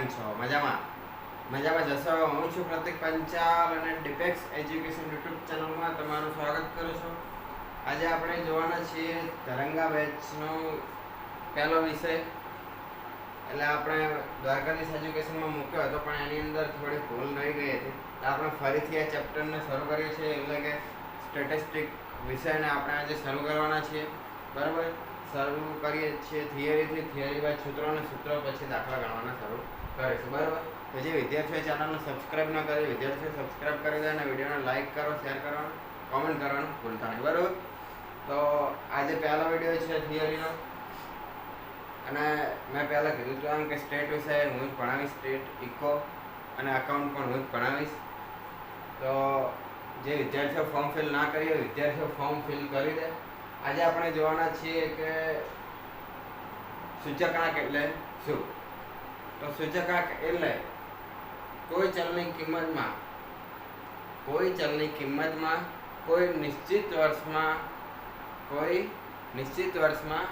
કેમ છો? મજામાં? મજામાં જશો. હું છું પ્રતિક પંચાલ અને ડિપેક્સ એજ્યુકેશન યુટ્યુબ ચેનલમાં તમારું સ્વાગત કરું છું. આજે આપણે જોવાના છીએ તરંગા બેચનો પહેલો વિષય. એટલે આપણે દ્વારકાધીશ એજ્યુકેશનમાં મૂક્યો હતો, પણ એની અંદર થોડી ભૂલ રહી ગઈ હતી. તો આપણે ફરીથી આ ચેપ્ટરને શરૂ કરીએ છીએ, એટલે કે સ્ટેટિસ્ટિક વિષયને આપણે આજે શરૂ કરવાના છીએ. બરાબર, શરૂ કરીએ છીએ થિયરી બાદ સૂત્રો અને સૂત્રો પછી દાખલા ગણવાના શરૂ કરીશું. બરાબર, તો જે વિદ્યાર્થીઓ ચેનલને સબસ્ક્રાઈબ ન કરી, વિદ્યાર્થીઓ સબસ્ક્રાઈબ કરી દે અને વિડીયોને લાઇક કરો, શેર કરવાનું, કોમેન્ટ કરવાનું ભૂલતા નહીં. બરાબર, તો આજે પહેલો વિડીયો છે થિયરીનો. અને મેં પહેલાં કીધું હતું એમ કે સ્ટેટ વિષય હું જ ભણાવીશ, સ્ટેટ, ઇકો અને અકાઉન્ટ પણ હું જ ભણાવીશ. તો જે વિદ્યાર્થીઓ ફોર્મ ફિલ ના કરીએ, વિદ્યાર્થીઓ ફોર્મ ફિલ કરી દે. આજે આપણે જોવાના છીએ કે સૂચકાંક એટલે શું. તો સૂચકાંક એટલે કોઈ ચલની કિંમતમાં કોઈ નિશ્ચિત વર્ષમાં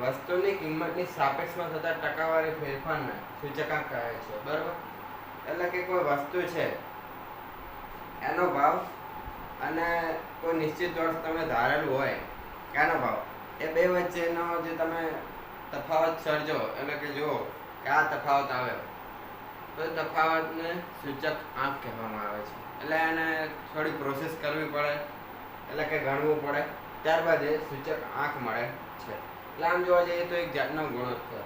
વસ્તુની કિંમતની સાપેક્ષમાં થતા ટકાવારી ફેરફારને સૂચકાંક કહે છે. બરાબર, એટલે કે કોઈ વસ્તુ છે એનો ભાવ અને કોઈ નિશ્ચિત વર્ષ તમે ધારેલું હોય એનો ભાવ, એ બે વચ્ચેનો જે તમે તફાવત સર્જો, એટલે કે જુઓ કે આ તફાવત આવ્યો, તો એ તફાવતને સૂચક આંક કહેવામાં આવે છે. એટલે એને થોડી પ્રોસેસ કરવી પડે, એટલે કે ગણવું પડે, ત્યારબાદ એ સૂચક આંક મળે છે. એટલે આમ જોવા જઈએ તો એક જાતનો ગુણોત્તર,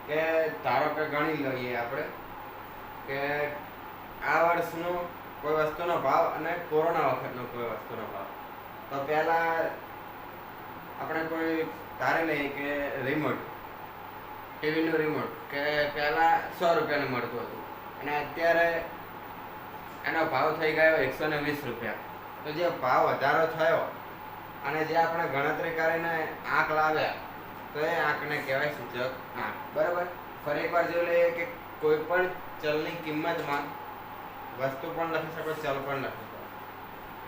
કે ધારો કે ગણી લઈએ આપણે કે આ વર્ષનો કોઈ વસ્તુનો ભાવ અને કોરોના વખતનો કોઈ વસ્તુનો ભાવ. તો પહેલાં આપણે કોઈ ધારી લઈએ કે રિમોટ, ટીવીનું રિમોટ, કે પહેલાં 100 રૂપિયાનું મળતું હતું અને અત્યારે એનો ભાવ થઈ ગયો 120 રૂપિયા. તો જે ભાવ વધારો થયો અને જે આપણે ગણતરી કરીને આંક લાવ્યા, તો એ આંકને કહેવાય સૂચક આંક. બરાબર, ફરી એકવાર જોઈ લઈએ કે કોઈ પણ ચલની કિંમતમાં વસ્તુ પણ લખી શકો, ચલ પણ લખી શકો.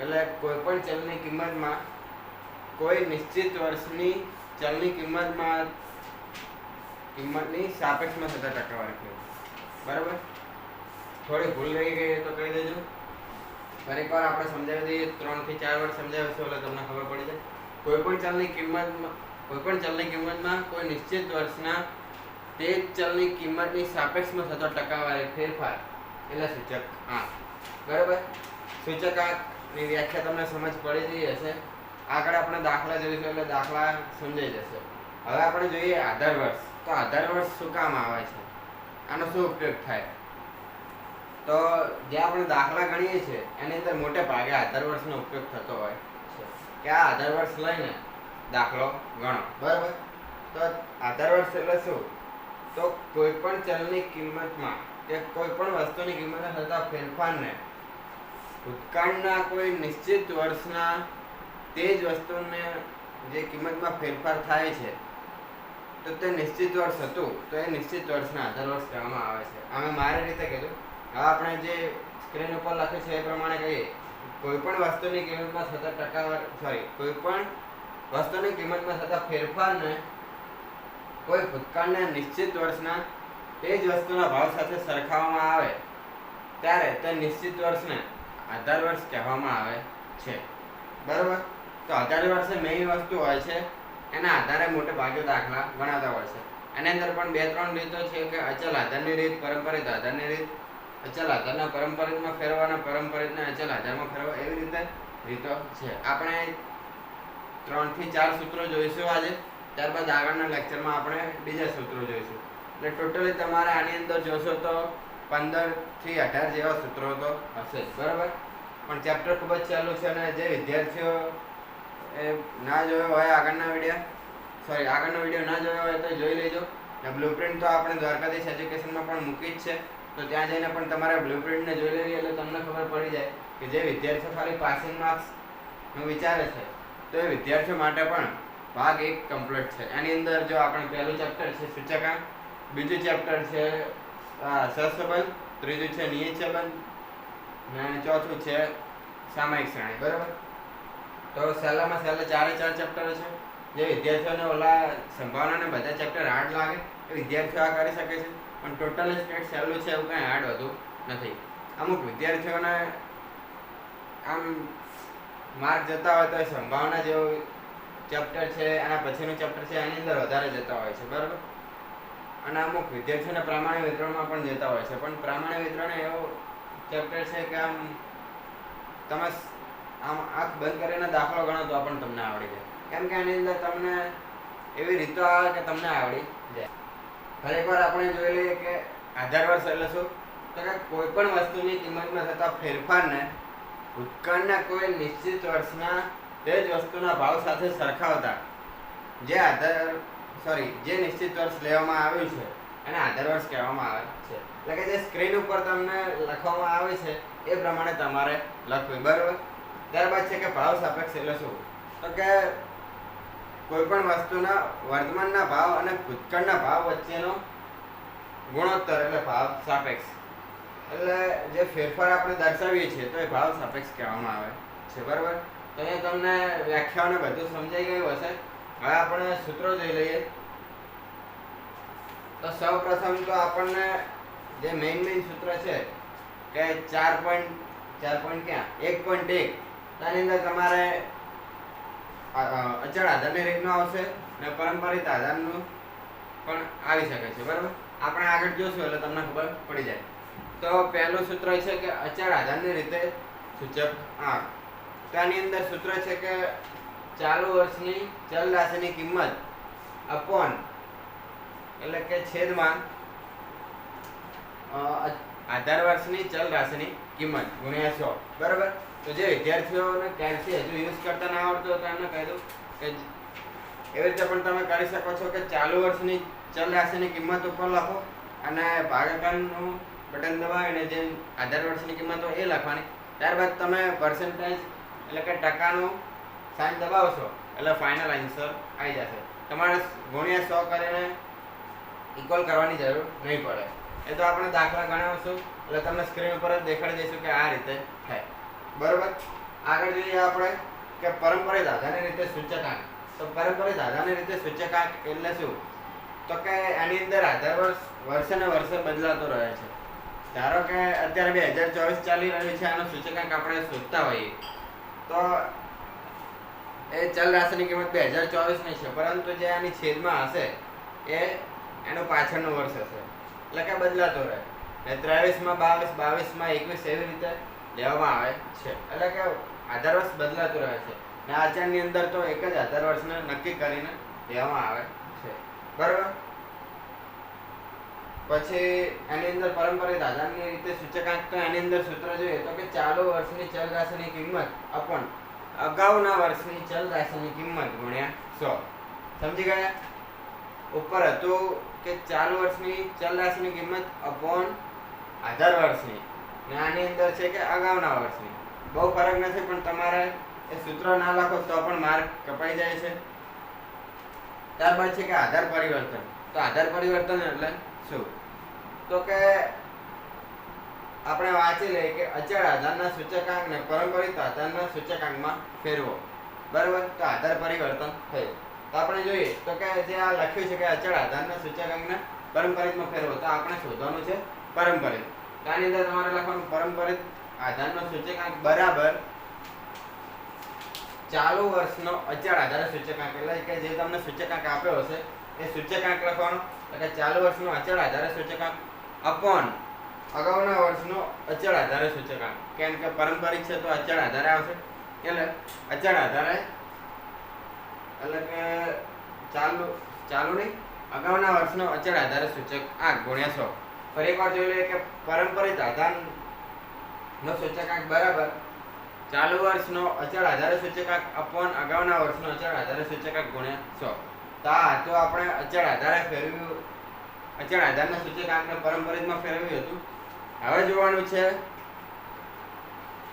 એટલે કોઈ પણ ચલની કિંમતમાં કોઈ નિશ્ચિત વર્ષની ચલની કિંમતની સાપેક્ષમાં થતા ટકાવારી કહેવાય. બરાબર, થોડી ભૂલ રહી ગઈ તો કહી દેજો. ફરી એકવાર આપણે સમજાવી દઈએ, 3 થી 4 વાર સમજાવીશું એટલે તમને ખબર પડી જાય. કોઈ પણ ચલની કિંમતમાં કોઈ નિશ્ચિત વર્ષના તે જ ચલની કિંમતની સાપેક્ષમાં થતો ટકાવારી ફેરફાર એટલે સૂચક આંક. બરાબર, સૂચકાંકની વ્યાખ્યા તમને સમજ પડી ગઈ હશે. આગળ આપણે દાખલા જોઈશું એટલે દાખલા સમજાઈ જશે. હવે આપણે જોઈએ આધાર વર્ષ. તો આધાર વર્ષ શું કામ આવે છે, આનો શું ઉપયોગ થાય? તો જે આપણે દાખલા ગણીએ છીએ એની અંદર મોટે ભાગે આધાર વર્ષનો ઉપયોગ થતો હોય છે, કે આ આધાર વર્ષ લઈને દાખલો ગણો. બરાબર, તો આધાર વર્ષ એટલે શું? તો કોઈ પણ ચલની કિંમતમાં કે કોઈ પણ વસ્તુની કિંમતમાં થતા ફેરફારને ભૂતકાળના કોઈ નિશ્ચિત વર્ષના તે જ વસ્તુને જે કિંમતમાં ફેરફાર થાય છે, તો તે નિશ્ચિત વર્ષ હતું, તો એ નિશ્ચિત વર્ષના આધાર વર્ષ કહેવામાં આવે છે. અમે મારી રીતે કીધું. હવે આપણે જે સ્ક્રીન ઉપર લખ્યું છે એ પ્રમાણે કહીએ, કોઈ પણ વસ્તુની કિંમતમાં થતા ફેરફારને કોઈ ભૂતકાળના નિશ્ચિત વર્ષના તે જ વસ્તુના ભાવ સાથે સરખાવવામાં આવે ત્યારે તે નિશ્ચિત વર્ષને આધાર વર્ષ કહેવામાં આવે છે. બરાબર, તો આધાર વર્ષે મેઇન વસ્તુ હોય છે, એના આધારે મોટે ભાગે દાખલા ગણાતા હોય છે. એની અંદર પણ 2-3 રીતો છે, કે અચલ આધારની રીત, પરંપરિત આધારની રીત, અચલ આધારના પરંપરિતમાં ફેરવવાના, પરંપરિતને અચલ આધારમાં ફેરવવા, એવી રીતે રીતો છે. આપણે 3 થી 4 સૂત્રો જોઈશું આજે, ત્યારબાદ આગળના લેક્ચરમાં આપણે બીજા સૂત્રો જોઈશું. એટલે ટોટલી તમારે આની અંદર જોશો તો 15 થી 18 જેવા સૂત્રો તો હશે જ. બરાબર, પણ ચેપ્ટર ખૂબ જ સહેલું છે અને જે વિદ્યાર્થીઓ ના જોયો હોય આગળનો વિડીયો ના જોયો હોય તો જોઈ લેજો. ને બ્લુપ્રિન્ટ તો આપણે દ્વારકાધીશ એજ્યુકેશનમાં પણ મૂકી જ છે, તો ત્યાં જઈને પણ તમારે બ્લુપ્રિન્ટને જોઈ લેવી, એટલે તમને ખબર પડી જાય કે જે વિદ્યાર્થીઓ ખાલી પાસિંગ માર્ક્સનું વિચારે છે, તો એ વિદ્યાર્થીઓ માટે પણ ભાગ 1 કમ્પ્લીટ છે. એની અંદર જો આપણે પહેલું ચેપ્ટર છે સૂચકાંક, બીજું ચેપ્ટર છે સહસંબંધ, ત્રીજું છે નિયત સંબંધ, ને ચોથું છે સામયિક શ્રેણી. બરાબર, તો સહેલામાં સહેલા 4 ચેપ્ટર છે. જે વિદ્યાર્થીઓને ઓલા સંભાવનાને બધા ચેપ્ટર હાર્ડ લાગે એ વિદ્યાર્થીઓ આ કરી શકે છે. પણ ટોટલ સ્ટેટ સહેલું છે એવું કાંઈ હાર્ડ હોતું નથી. અમુક વિદ્યાર્થીઓને આમ માર્ક જતા હોય તો સંભાવના જેવું ચેપ્ટર છે, આના પછીનું ચેપ્ટર છે એની અંદર વધારે જતા હોય છે, બરાબર. અને અમુક વિદ્યાર્થીઓને પ્રામાણિક વિતરણમાં પણ જતા હોય છે, પણ પ્રામાણિક વિતરણ એવો ચેપ્ટર છે કે આમ તમે આમ આંખ બંધ કરીને દાખલો ગણો તો પણ તમને આવડી જાય, કેમ કે આની અંદર તમને એવી રીતો આવે કે તમને આવડી જાય. ખરેખર આપણે જોઈ લઈએ કે આધાર વર્ષ એટલે શું, તો કે કોઈ પણ વસ્તુની કિંમતમાં થતા ફેરફારને ભૂતકાળના કોઈ નિશ્ચિત વર્ષના તે જ વસ્તુના ભાવ સાથે સરખાવતા જે નિશ્ચિત વર્ષ લેવામાં આવ્યું છે એને આધાર વર્ષ કહેવામાં આવે છે. એટલે કે જે સ્ક્રીન ઉપર તમને લખવામાં આવે છે એ પ્રમાણે તમારે લખવું, બરાબર. ત્યારબાદ છે કે ભાવ સાપેક્ષ એટલે શું, તો કે કોઈ પણ વસ્તુના વર્તમાનના ભાવ અને ભૂતકાળના ભાવ વચ્ચેનો ગુણોત્તર એટલે ભાવ સાપેક્ષ. એટલે જે ફેરફાર આપણે દર્શાવીએ છીએ તો એ ભાવ સાપેક્ષ કહેવામાં આવે છે, બરાબર. તો અહીંયા તમને વ્યાખ્યાઓને બધું સમજાઈ ગયું હશે. હવે આપણે સૂત્રો જોઈ લઈએ. તો સૌ પ્રથમ તો આપણને જે મેઇન સૂત્ર છે કે 1.1 તેની અંદર તમારે અચળ આધારની રીતનું આવશે અને પરંપરિત આધારનું પણ આવી શકે છે, બરાબર. આપણે આગળ જોશું એટલે તમને ખબર પડી જાય. તો પહેલું સૂત્ર છે કે અચળ આધારની રીતે સૂચક આંક. તો આની અંદર સૂત્ર છે કે ચાલુ વર્ષની ચલ રાશિની કિંમત અપોન એટલે કે છેદમાં આધાર વર્ષની ચલ રાશિની કિંમત ગુણ્યા 100, બરાબર. તો જે વિદ્યાર્થીઓને ક્યારથી હજુ યુઝ કરતા ના આવડતું હોય તો એમને કહી દઉં કે એવી રીતે પણ તમે કરી શકો છો કે ચાલુ વર્ષની ચલ રાશિની કિંમત ઉપર લખો અને ભાગાકારનું બટન દબાવીને જે આધાર વર્ષની કિંમત હોય એ લખવાની. ત્યારબાદ તમે પર્સન્ટેજ એટલે કે ટકાનું સાઇન દબાવશો એટલે ફાઇનલ આન્સર આવી જશે. તમારે ગુણ્યા 100 કરીને ઇક્વલ કરવાની જરૂર નહીં પડે. એ તો આપણે દાખલા ગણાવશું એટલે તમને સ્ક્રીન ઉપર જ દેખાડી દઈશું કે આ રીતે થાય, બરાબર. આગળ જોઈએ આપણે કે પરંપરિત આધારની રીતે સૂચકાંક. તો પરંપરિત આધારની રીતે સૂચકાંક એટલે શું, તો કે એની અંદર આધાર વર્ષે ને વર્ષે બદલાતો રહે છે. ધારો કે અત્યારે 2024 ચાલી રહ્યું છે, આનો સૂચકાંક આપણે શોધતા હોઈએ તો એ ચલ રાશિની કિંમત 2024 ની છે, પરંતુ જે આની છેદમાં હશે એ એનું પાછળનું વર્ષ હશે, એટલે કે બદલાતો રહે. 23માં 22, 22માં 21 એવી રીતે લેવામાં આવે છે, એટલે કે આધાર વર્ષ બદલાતું રહે છે. ને આચરણની અંદર તો એક જ આધાર વર્ષને નક્કી કરીને લેવામાં આવે છે, બરાબર. પછી એની અંદર પરંપરિત આધારની રીતે સૂચકાંક. તો એની અંદર સૂત્ર જોઈએ તો કે ચાલુ વર્ષની ચલ રાશિની કિંમત અપોન અગાઉના વર્ષની ચલ રાશિની કિંમત ગુણ્યા 100. સમજી ગયા? ઉપર હતું કે ચાલુ વર્ષની ચલ રાશિની કિંમત અપોન આધાર વર્ષની, ને આની અંદર છે કે અગાઉના વર્ષની. બહુ ફરક નથી, પણ તમારે એ સૂત્ર ના લખો તો પણ માર્ક કપાઈ જાય છે. ત્યારબાદ છે કે આધાર પરિવર્તન. તો આધાર પરિવર્તન એટલે શું, તો કે આપણે વાંચી લઈએ કે અચળ આધારના સૂચકાંકને પરંપરિત આધારના સૂચકાંકમાં ફેરવો, બરાબર. તો આધાર પરિવર્તન થયું. તો આપણે જોઈએ તો કે જે આ લખ્યું છે કે અચળ આધારના સૂચકાંકને પરંપરિતમાં ફેરવો, તો આપણે શોધવાનું છે પરંપરિત. તો આની અંદર તમારે લખવાનું પરંપરિત આધારનો સૂચકાંક બરાબર ચાલુ વર્ષનો અચળ આધાર સૂચકાંક. એટલે કે જે તમને સૂચકાંક આપ્યો હશે એ સૂચકાંક લખવાનો, એટલે ચાલુ વર્ષનો અચળ આધાર સૂચકાંક અપોન અગાઉના વર્ષનો અચળ આધાર સૂચકાંક. કેમ કે પરંપરિત છે તો અચળ આધારે આવશે, એટલે અચળ આધારે એટલે કે ચાલુ નહીં અગાઉના વર્ષનો અચળ આધાર સૂચકાંક ગુણ્યા 100. ફરી એકવાર જોઈ લઈએ કે પરંપરિત આધારનો સૂચકાંક બરાબર ચાલુ વર્ષનો અચળ આધાર સૂચકાંક અપોન અગાઉના વર્ષનો અચળ આધાર સૂચકાંક ગુણ્યા 100. તો આપણે અચળ આધારે ફેરવ્યું, અચળ આધારના સૂચકાંકને પરંપરિતમાં ફેરવ્યું હતું. હવે જોવાનું છે,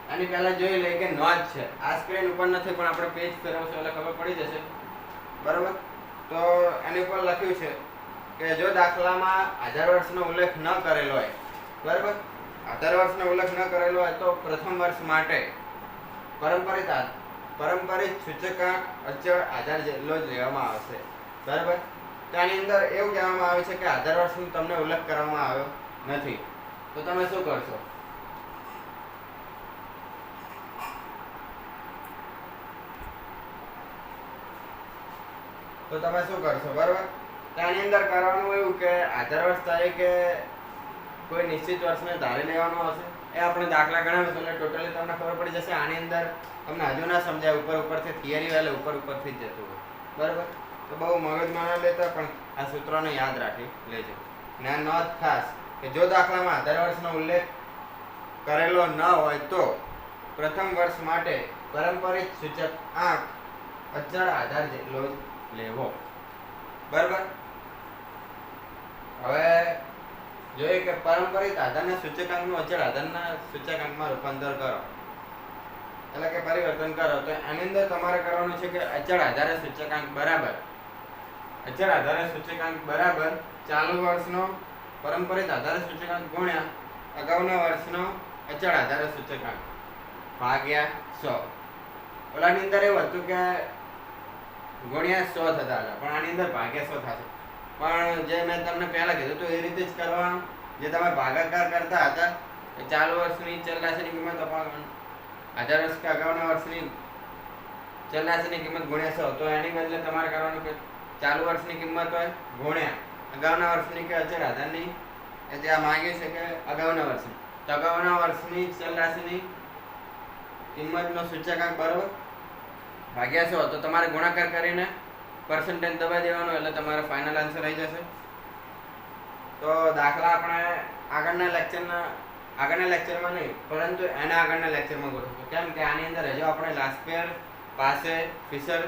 આની પહેલા જોઈ લઈએ કે નોંધ છે. આ સ્ક્રીન ઉપર નથી પણ આપણે પેજ ફેરવશું એટલે ખબર પડી જશે, બરાબર. તો એની ઉપર લખ્યું છે કે જો દાખલામાં આધાર વર્ષનો ઉલ્લેખ ન કરેલો હોય, બરાબર, આધાર વર્ષનો ઉલ્લેખ ન કરેલો હોય તો પ્રથમ વર્ષ માટે પરંપરિત સૂચકાંક અચળ આધાર જેટલો જ લેવામાં આવશે, બરાબર. તો આની અંદર એવું કહેવામાં આવે છે કે આધાર વર્ષનો તમને ઉલ્લેખ કરવામાં આવ્યો નથી. તો તમે શું કરશો? બરાબર. તો આની અંદર કરવાનું એવું કે આધાર વર્ષ તરીકે કોઈ નિશ્ચિત વર્ષને ધારી લેવાનું હશે. એ આપણે દાખલા ગણાવીશું એટલે ટોટલી તમને ખબર પડી જશે. આની અંદર તમને હજુ ના સમજાય, ઉપરથી થિયરી એટલે ઉપરથી જ જતું હોય. બરાબર. તો બહુ મગજમાં ન લેતા, પણ આ સૂત્રોને યાદ રાખી લેજો. અને આ નોંધ ખાસ કે જો દાખલામાં આધાર વર્ષનો ઉલ્લેખ કરેલો ન હોય તો પ્રથમ વર્ષ માટે પારંપરિક સૂચક આંક અચળ આધાર જેટલો જ લેવો. બરાબર. હવે જોઈએ કે પારંપરિક આધારના સૂચકાંકનું અચળ આધારના સૂચકાંકમાં રૂપાંતર કરો, એટલે કે પરિવર્તન કરો. તો આની અંદર તમારે કરવાનું છે કે અચળ આધારે સૂચકાંક બરાબર ચાલુ વર્ષનો પારંપરિક આધારે સૂચકાંક ગુણ્યા અગાઉના વર્ષનો અચળ આધારે સૂચકાંક ભાગ્યા 100. ઓલાની અંદર એવું હતું કે ગુણ્યા 100 થતા હતા, પણ આની અંદર ભાગ્યા 100 થશે. પણ જે મેં તમને પહેલા કીધું તો એ રીતે જ કરવાનું. જે તમે ભાગાકાર કરતા હતા એ ચાલુ વર્ષની ચલ રાશિની કિંમત આધાર વર્ષ કે અગાઉના વર્ષની ચલ રાશિની કિંમત ગુણ્યા 100. તો એની બદલે તમારે કરવાનું કે ચાલુ વર્ષની કિંમત હોય ગુણ્યા અગાઉના વર્ષની કે અચળ આધારની, એ જે આ માંગ્યું છે કે અગાઉના વર્ષની, તો અગાઉના વર્ષની ચલ રાશિની કિંમતનો સૂચકાંક બરાબર ભાગ્યા 100. તો તમારે ગુણાકાર કરીને પર્સન્ટેજ દબાઈ દેવાનો, એટલે તમારો ફાઇનલ આન્સર આવી જશે. તો દાખલા આપણે આગળના લેક્ચરમાં નહીં, પરંતુ એના આગળના લેક્ચરમાં ગોઠવીશું. કેમ કે આની અંદર હજુ આપણે લાસ્પેર, પાસે, ફિશર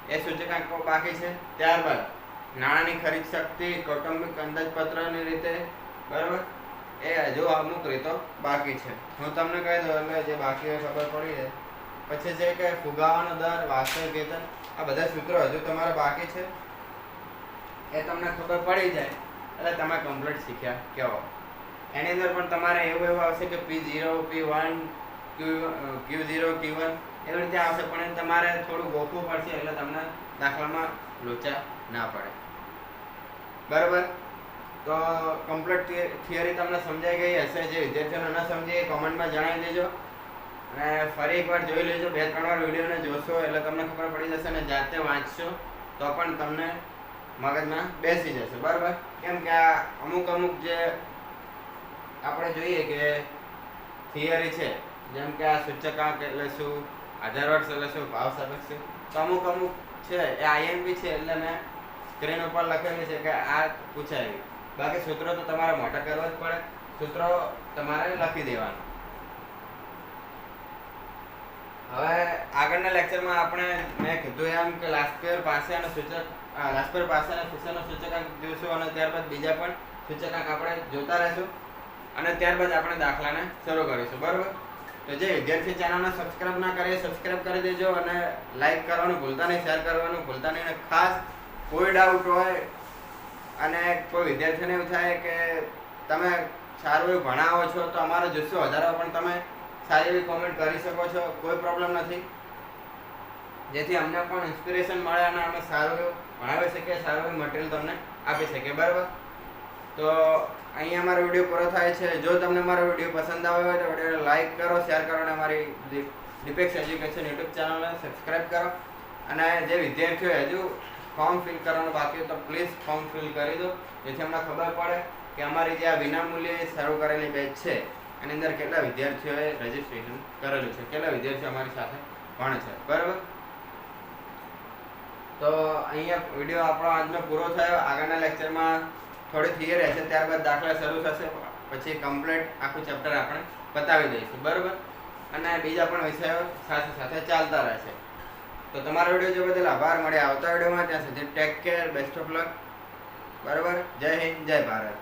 એ સૂચકાંકો બાકી છે. ત્યારબાદ નાણાંની ખરીદ શક્તિ, કૌટુંબિક અંદાજપત્રની રીતે, બરાબર, એ હજુ અમુક રીતો બાકી છે. હું તમને કહી દઉં એટલે જે બાકી હોય ખબર પડી જાય. પછી છે કે ફુગાવાનો દર, વાસ્તવિક વેતન, આ બધા સૂત્રો હજુ તમારે બાકી છે. એ તમને ખબર પડી જાય એટલે તમે કમ્પ્લીટ શીખ્યા કહેવાય. એની અંદર પણ તમારે એવું આવશે કે P0, P1, Q0, Q1 એવી રીતે આવશે, પણ તમારે થોડું ગોખવું પડશે એટલે તમને દાખલામાં લોચા ના પડે. બરાબર. તો કમ્પ્લીટ થિયરી તમને સમજાઈ ગઈ હશે. જે વિદ્યાર્થીઓને ન સમજી એ કોમેન્ટમાં જણાવી દેજો, અને ફરી એકવાર જોઈ લેજો. 2-3 વાર વિડીયોને જોશો એટલે તમને ખબર પડી જશે, અને જાતે વાંચશો તો પણ તમને મગજમાં બેસી જશે. બરાબર. કેમ કે આ અમુક જે આપણે જોઈએ કે થિયરી છે, જેમ કે આ સૂચકાંક એટલે શું, આધાર વર્ષ એટલે શું, ભાવ સાપેક્ષ છે, તો અમુક છે એ IMP છે એટલે મેં સ્ક્રીન ઉપર લખેલી છે કે આ પૂછાય. બાકી સૂત્રો તો તમારે મોટા કરવા જ પડે, સૂત્રો તમારે લખી દેવાના. હવે આગળના લેક્ચરમાં આપણે મેં કીધું એમ કે લાસ્પેર પાસે અને ફિશરનો સૂચકાંક જોઈશું, અને ત્યારબાદ બીજા પણ સૂચકાંક આપણે જોતા રહીશું, અને ત્યારબાદ આપણે દાખલાને શરૂ કરીશું. બરાબર. તો જે વિદ્યાર્થી ચેનલને સબસ્ક્રાઇબ ના કરે સબસ્ક્રાઇબ કરી દેજો, અને લાઈક કરવાનું ભૂલતા નહીં, શેર કરવાનું ભૂલતા નહીં. અને ખાસ કોઈ ડાઉટ હોય અને કોઈ વિદ્યાર્થીને એવું થાય કે તમે સારું એવું ભણાવો છો તો અમારો જુસ્સો વધારવા પણ તમે સારી એવી કોમેન્ટ કરી શકો છો. કોઈ પ્રોબ્લેમ નથી, જેથી અમને પણ ઇન્સ્પિરેશન મળે અને અમે સારું એવું ભણાવી શકીએ, સારું એવું મટીરિયલ તમને આપી શકીએ. બરાબર. તો અહીંયા અમારો વિડીયો પૂરો થાય છે. જો તમને મારો વિડીયો પસંદ આવ્યો હોય તો વિડીયોને લાઈક કરો, શેર કરો, અને અમારી ડિપેક્સ એજ્યુકેશન યુટ્યુબ ચેનલને સબસ્ક્રાઈબ કરો. અને જે વિદ્યાર્થીઓ હજુ ફોર્મ ફિલ કરવાનું બાકી હોય તો પ્લીઝ ફોર્મ ફિલ કરી દો, જેથી અમને ખબર પડે કે અમારી જે આ વિનામૂલ્યે શરૂ કરેલી બેચ છે એની અંદર કેટલા વિદ્યાર્થીઓએ રજીસ્ટ્રેશન કરેલું છે, કેટલા વિદ્યાર્થીઓ અમારી સાથે ભણે છે. બરાબર. તો અહીંયા વિડીયો આપણો આજનો પૂરો થયો. આગળના લેક્ચરમાં થોડી થિયરી હશે, ત્યારબાદ દાખલા શરૂ થશે, પછી કમ્પ્લીટ આખું ચેપ્ટર આપણે બતાવી દઈશું. બરાબર. અને બીજા પણ વિષયો સાથે ચાલતા રહેશે. તો તમારા વિડીયો જોવા બદલ આભાર. મળે આવતા વિડીયોમાં. ત્યાં સુધી take care, best of luck. બરાબર. જય હિન્દ, જય ભારત.